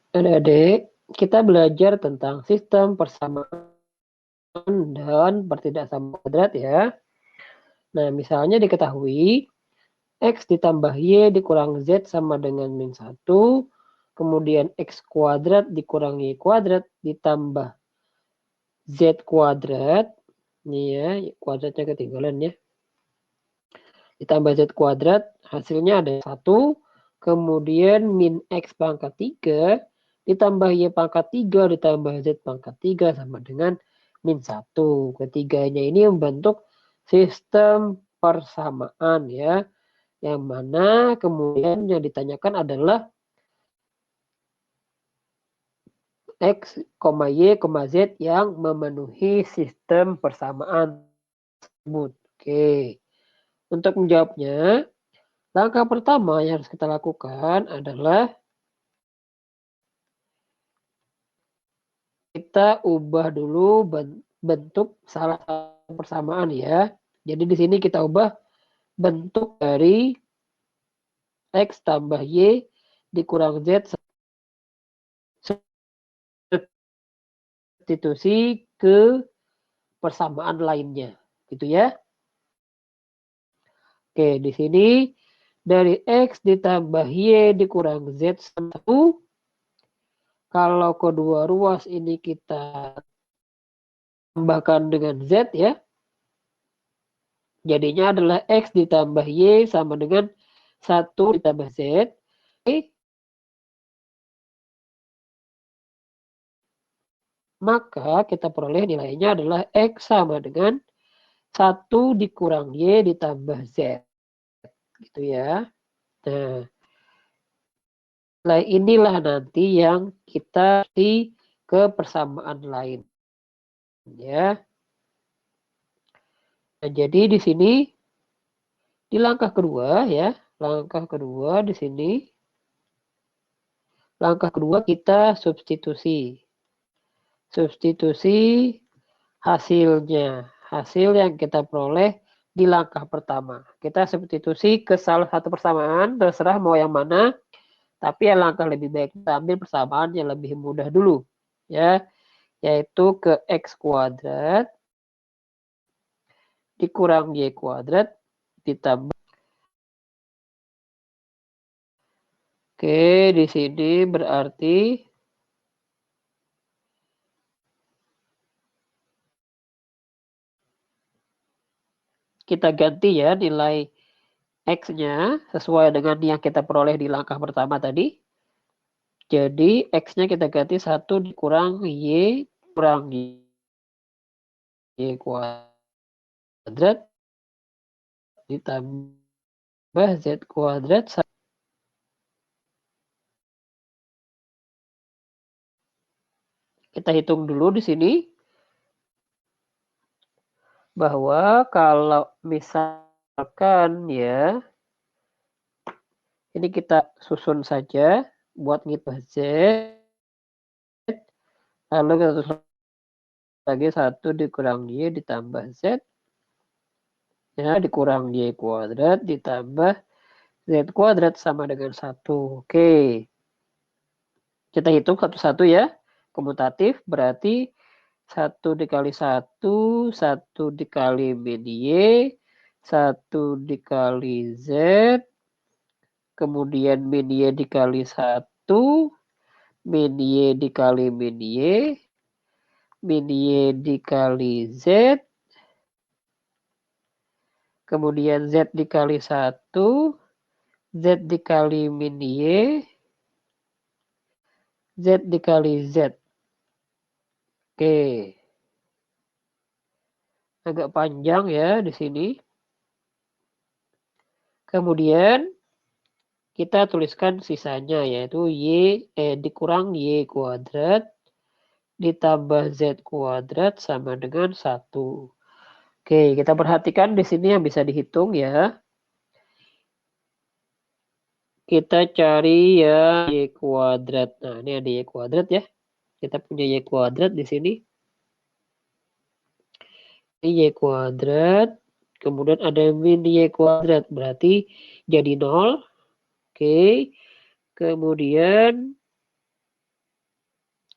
Adik-adik, kita belajar tentang sistem persamaan dan pertidaksamaan kuadrat ya. Nah, misalnya diketahui X ditambah Y dikurang Z sama dengan min 1, kemudian X kuadrat dikurang Y kuadrat ditambah Z kuadrat, ini ya, kuadratnya ketinggalan ya, ditambah Z kuadrat, hasilnya ada 1, kemudian min X pangkat 3, ditambah Y pangkat 3, ditambah Z pangkat 3 sama dengan min 1. Ketiganya ini membentuk sistem persamaan ya, yang mana kemudian yang ditanyakan adalah X, Y, Z yang memenuhi sistem persamaan tersebut. Oke, untuk menjawabnya, langkah pertama yang harus kita lakukan adalah kita ubah dulu bentuk salah satu persamaan ya. Jadi di sini kita ubah bentuk dari X tambah Y dikurang Z substitusi ke persamaan lainnya. Gitu ya. Oke, di sini dari X ditambah Y dikurang Z 1. Kalau kedua ruas ini kita tambahkan dengan Z ya. Jadinya adalah X ditambah Y sama dengan 1 ditambah Z. Oke. Maka kita peroleh nilainya adalah X sama dengan 1 dikurang Y ditambah Z. Gitu ya. Nah, nilai inilah nanti yang kita di ke persamaan lain. Ya. Nah, jadi di sini di langkah kedua ya, langkah kedua di sini, langkah kedua kita substitusi. Substitusi hasilnya, hasil yang kita peroleh di langkah pertama. Kita substitusi ke salah satu persamaan, terserah mau yang mana, tapi yang langkah lebih baik kita ambil persamaan yang lebih mudah dulu, ya, yaitu ke X kuadrat dikurang Y kuadrat ditambah. Oke, di sini berarti kita ganti ya nilai X-nya sesuai dengan yang kita peroleh di langkah pertama tadi. Jadi X-nya kita ganti 1 dikurang Y kurang Y kuadrat ditambah Z kuadrat. Kita hitung dulu di sini bahwa kalau misalkan ya, ini kita susun saja buat ngitung Z, lalu kita susun lagi 1 dikurang Y ditambah Z, ya, dikurang Y kuadrat ditambah Z kuadrat sama dengan 1. Oke. Kita hitung satu-satu ya. Komutatif berarti 1 dikali 1, 1 dikali min Y, 1 dikali Z, kemudian min Y dikali 1, min Y dikali min Y, min Y dikali Z, kemudian Z dikali 1, Z dikali min Y, Z dikali Z. Oke. Agak panjang ya di sini. Kemudian kita tuliskan sisanya yaitu dikurang Y kuadrat ditambah Z kuadrat sama dengan 1. Oke, kita perhatikan di sini yang bisa dihitung ya. Kita cari ya Y kuadrat. Nah, ini ada Y kuadrat ya. Kita punya Y kuadrat di sini. Ini Y kuadrat. Kemudian ada min Y kuadrat. Berarti jadi 0. Oke. Kemudian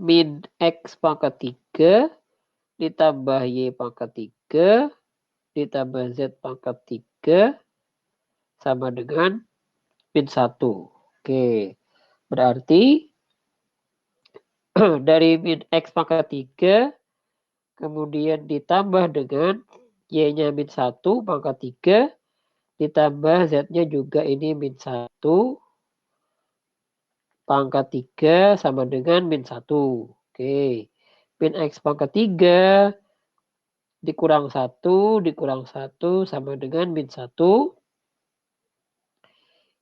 min X pangkat 3 ditambah Y pangkat 3 ditambah Z pangkat 3 sama dengan min 1. Oke, berarti dari min X pangkat 3 kemudian ditambah dengan Y-nya min 1 pangkat 3 ditambah Z-nya juga ini min 1 pangkat 3 sama dengan min 1. Oke, min X pangkat 3 dikurang 1 sama dengan min 1.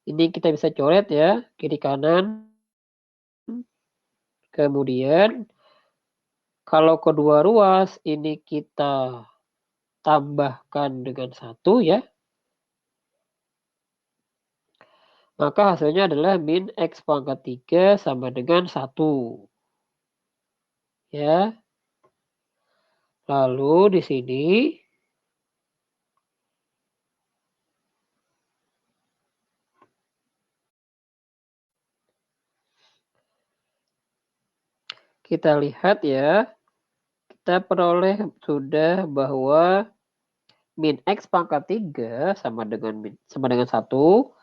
Ini kita bisa coret ya, kiri kanan. Kemudian kalau kedua ruas ini kita tambahkan dengan 1 ya. Maka hasilnya adalah min X pangkat 3 sama dengan 1. Ya. Lalu di sini kita lihat ya, kita peroleh sudah bahwa min X pangkat 3 sama dengan 1,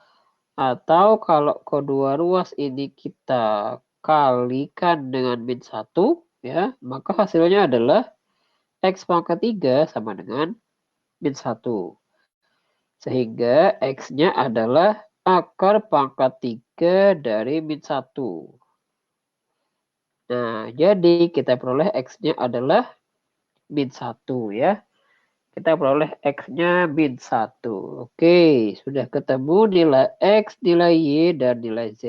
atau kalau kedua ruas ini kita kalikan dengan min 1 ya, maka hasilnya adalah X pangkat 3 sama dengan min 1. Sehingga X-nya adalah akar pangkat 3 dari min 1. Nah, jadi kita peroleh X-nya adalah min 1 ya. Kita peroleh X-nya min 1. Oke, sudah ketemu nilai X, nilai Y, dan nilai Z.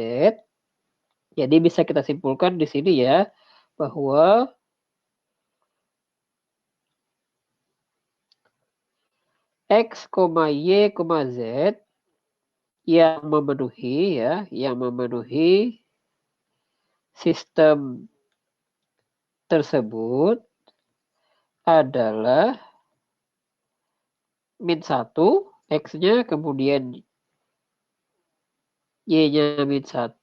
Jadi bisa kita simpulkan di sini ya, bahwa X, Y, Z yang memenuhi sistem tersebut adalah min 1, X-nya, kemudian Y-nya min 1,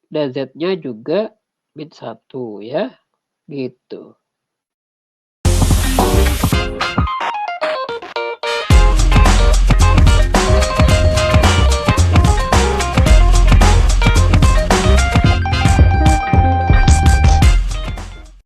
dan Z-nya juga min 1 ya. Gitu.